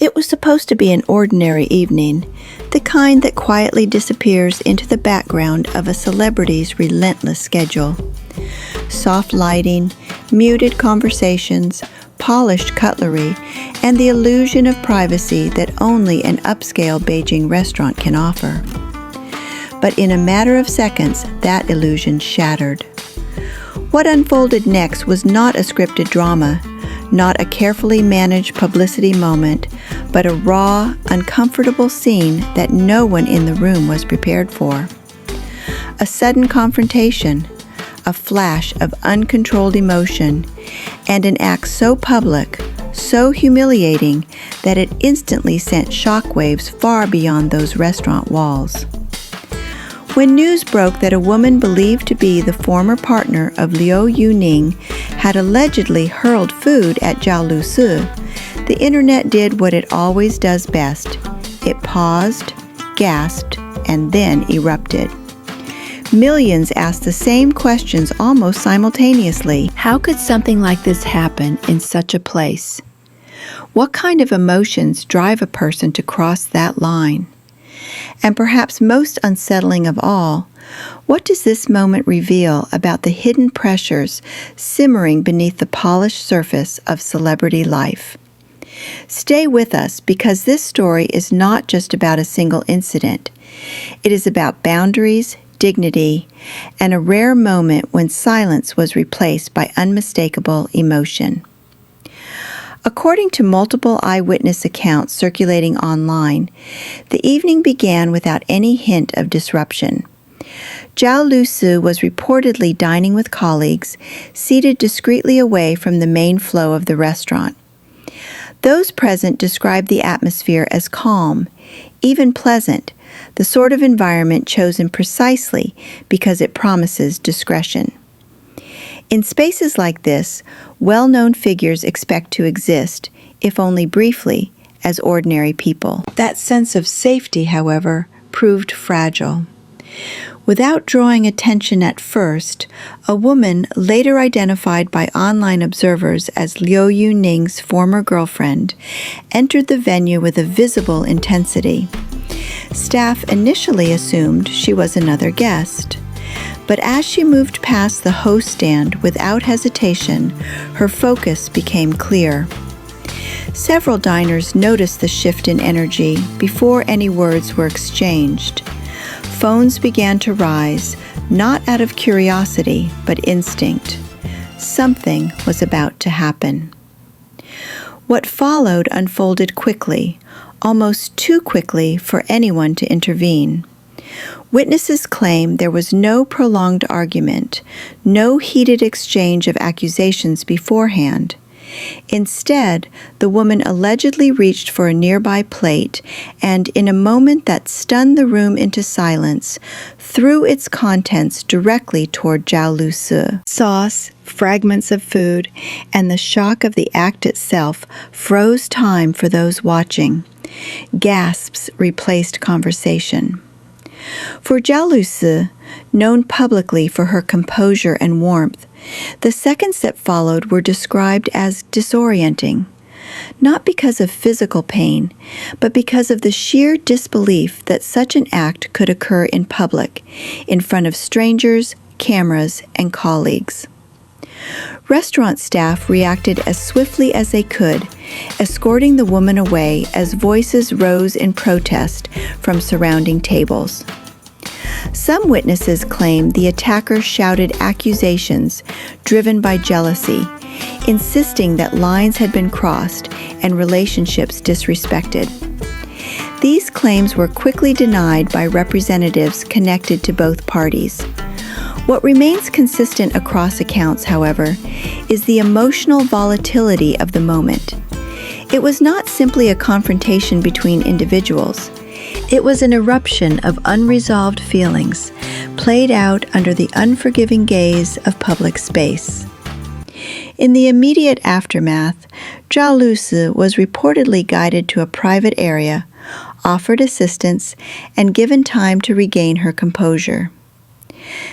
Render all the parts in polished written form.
It was supposed to be an ordinary evening, the kind that quietly disappears into the background of a celebrity's relentless schedule. Soft lighting, muted conversations, polished cutlery, and the illusion of privacy that only an upscale Beijing restaurant can offer. But in a matter of seconds, that illusion shattered. What unfolded next was not a scripted drama, not a carefully managed publicity moment, but a raw, uncomfortable scene that no one in the room was prepared for. A sudden confrontation, a flash of uncontrolled emotion, and an act so public, so humiliating, that it instantly sent shockwaves far beyond those restaurant walls. When news broke that a woman believed to be the former partner of Liu Yuning had allegedly hurled food at Zhao Lusi, the internet did what it always does best. It paused, gasped, and then erupted. Millions asked the same questions almost simultaneously. How could something like this happen in such a place? What kind of emotions drive a person to cross that line? And perhaps most unsettling of all, what does this moment reveal about the hidden pressures simmering beneath the polished surface of celebrity life? Stay with us, because this story is not just about a single incident. It is about boundaries, dignity, and a rare moment when silence was replaced by unmistakable emotion. According to multiple eyewitness accounts circulating online, the evening began without any hint of disruption. Zhao Lusi was reportedly dining with colleagues, seated discreetly away from the main flow of the restaurant. Those present described the atmosphere as calm, even pleasant, the sort of environment chosen precisely because it promises discretion. In spaces like this, well-known figures expect to exist, if only briefly, as ordinary people. That sense of safety, however, proved fragile. Without drawing attention at first, a woman later identified by online observers as Liu Yuning's former girlfriend entered the venue with a visible intensity. Staff initially assumed she was another guest. But as she moved past the host stand without hesitation, her focus became clear. Several diners noticed the shift in energy before any words were exchanged. Phones began to rise, not out of curiosity, but instinct. Something was about to happen. What followed unfolded quickly, almost too quickly for anyone to intervene. Witnesses claim there was no prolonged argument, no heated exchange of accusations beforehand. Instead, the woman allegedly reached for a nearby plate and, in a moment that stunned the room into silence, threw its contents directly toward Zhao Lusi. Sauce, fragments of food, and the shock of the act itself froze time for those watching. Gasps replaced conversation. For Zhao Lusi, known publicly for her composure and warmth, the seconds that followed were described as disorienting, not because of physical pain, but because of the sheer disbelief that such an act could occur in public, in front of strangers, cameras, and colleagues. Restaurant staff reacted as swiftly as they could, escorting the woman away as voices rose in protest from surrounding tables. Some witnesses claimed the attacker shouted accusations driven by jealousy, insisting that lines had been crossed and relationships disrespected. These claims were quickly denied by representatives connected to both parties. What remains consistent across accounts, however, is the emotional volatility of the moment. It was not simply a confrontation between individuals. It was an eruption of unresolved feelings, played out under the unforgiving gaze of public space. In the immediate aftermath, Zhao Lusi was reportedly guided to a private area, offered assistance, and given time to regain her composure.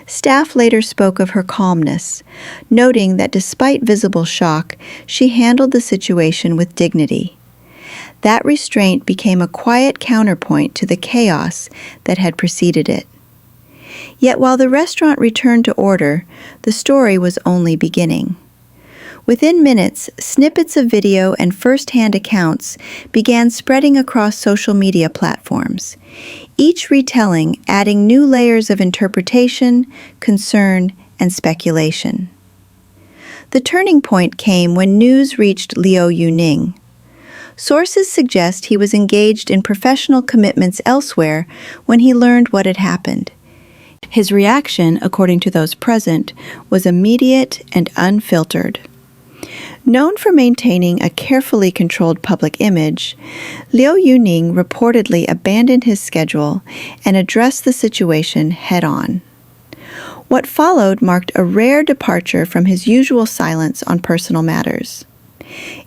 Staff later spoke of her calmness, noting that despite visible shock, she handled the situation with dignity. That restraint became a quiet counterpoint to the chaos that had preceded it. Yet while the restaurant returned to order, the story was only beginning. Within minutes, snippets of video and first-hand accounts began spreading across social media platforms, each retelling adding new layers of interpretation, concern, and speculation. The turning point came when news reached Liu Yuning. Sources suggest he was engaged in professional commitments elsewhere when he learned what had happened. His reaction, according to those present, was immediate and unfiltered. Known for maintaining a carefully controlled public image, Liu Yuning reportedly abandoned his schedule and addressed the situation head-on. What followed marked a rare departure from his usual silence on personal matters.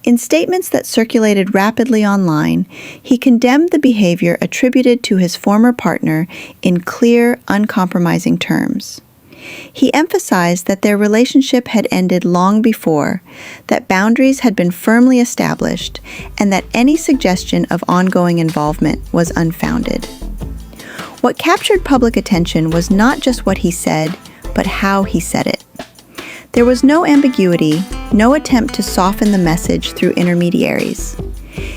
In statements that circulated rapidly online, he condemned the behavior attributed to his former partner in clear, uncompromising terms. He emphasized that their relationship had ended long before, that boundaries had been firmly established, and that any suggestion of ongoing involvement was unfounded. What captured public attention was not just what he said, but how he said it. There was no ambiguity, no attempt to soften the message through intermediaries.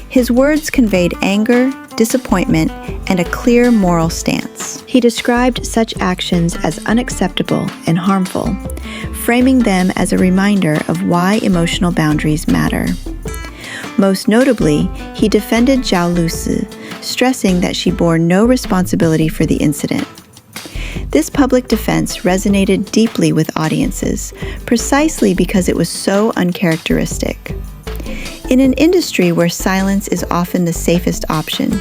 His words conveyed anger, disappointment, and a clear moral stance. He described such actions as unacceptable and harmful, framing them as a reminder of why emotional boundaries matter. Most notably, he defended Zhao Lusi, stressing that she bore no responsibility for the incident. This public defense resonated deeply with audiences, precisely because it was so uncharacteristic. In an industry where silence is often the safest option,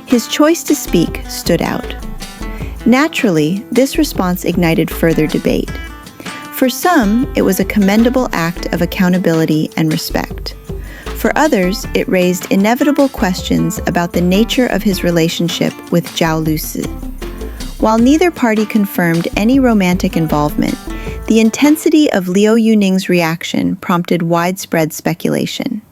his choice to speak stood out. Naturally, this response ignited further debate. For some, it was a commendable act of accountability and respect. For others, it raised inevitable questions about the nature of his relationship with Zhao Lusi. While neither party confirmed any romantic involvement, the intensity of Liu Yuning's reaction prompted widespread speculation.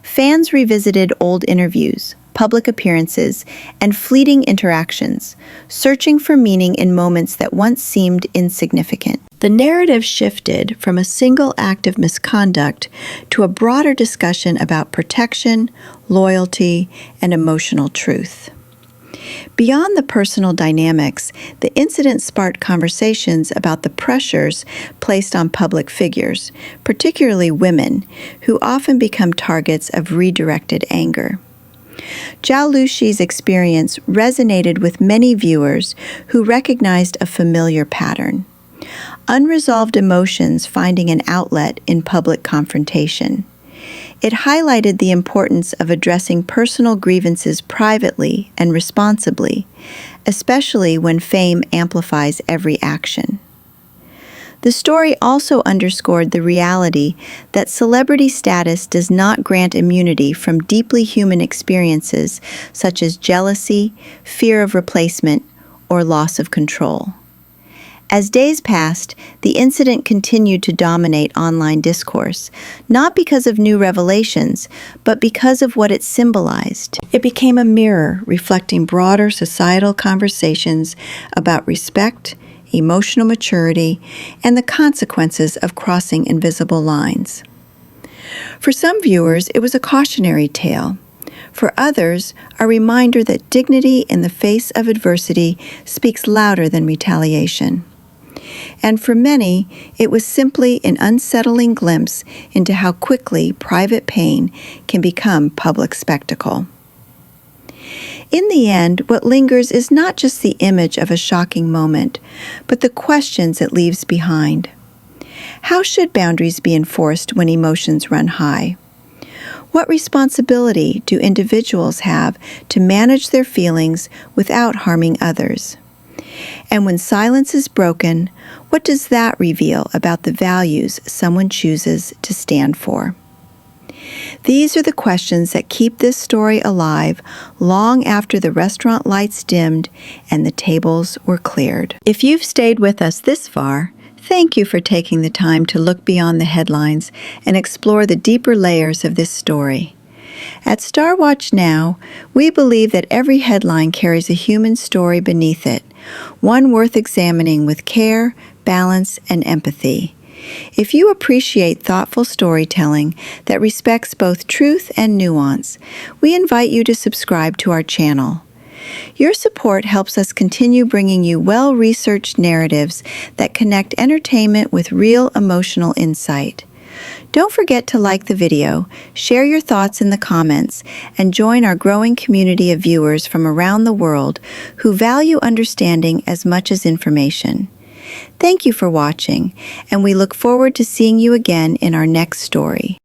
Fans revisited old interviews, public appearances, and fleeting interactions, searching for meaning in moments that once seemed insignificant. The narrative shifted from a single act of misconduct to a broader discussion about protection, loyalty, and emotional truth. Beyond the personal dynamics, the incident sparked conversations about the pressures placed on public figures, particularly women, who often become targets of redirected anger. Zhao Lusi's experience resonated with many viewers who recognized a familiar pattern: unresolved emotions finding an outlet in public confrontation. It highlighted the importance of addressing personal grievances privately and responsibly, especially when fame amplifies every action. The story also underscored the reality that celebrity status does not grant immunity from deeply human experiences such as jealousy, fear of replacement, or loss of control. As days passed, the incident continued to dominate online discourse, not because of new revelations, but because of what it symbolized. It became a mirror reflecting broader societal conversations about respect, emotional maturity, and the consequences of crossing invisible lines. For some viewers, it was a cautionary tale. For others, a reminder that dignity in the face of adversity speaks louder than retaliation. And for many, it was simply an unsettling glimpse into how quickly private pain can become public spectacle. In the end, what lingers is not just the image of a shocking moment, but the questions it leaves behind. How should boundaries be enforced when emotions run high? What responsibility do individuals have to manage their feelings without harming others? And when silence is broken, what does that reveal about the values someone chooses to stand for? These are the questions that keep this story alive long after the restaurant lights dimmed and the tables were cleared. If you've stayed with us this far, thank you for taking the time to look beyond the headlines and explore the deeper layers of this story. At Star Watch Now, we believe that every headline carries a human story beneath it, one worth examining with care, balance, and empathy. If you appreciate thoughtful storytelling that respects both truth and nuance, we invite you to subscribe to our channel. Your support helps us continue bringing you well-researched narratives that connect entertainment with real emotional insight. Don't forget to like the video, share your thoughts in the comments, and join our growing community of viewers from around the world who value understanding as much as information. Thank you for watching, and we look forward to seeing you again in our next story.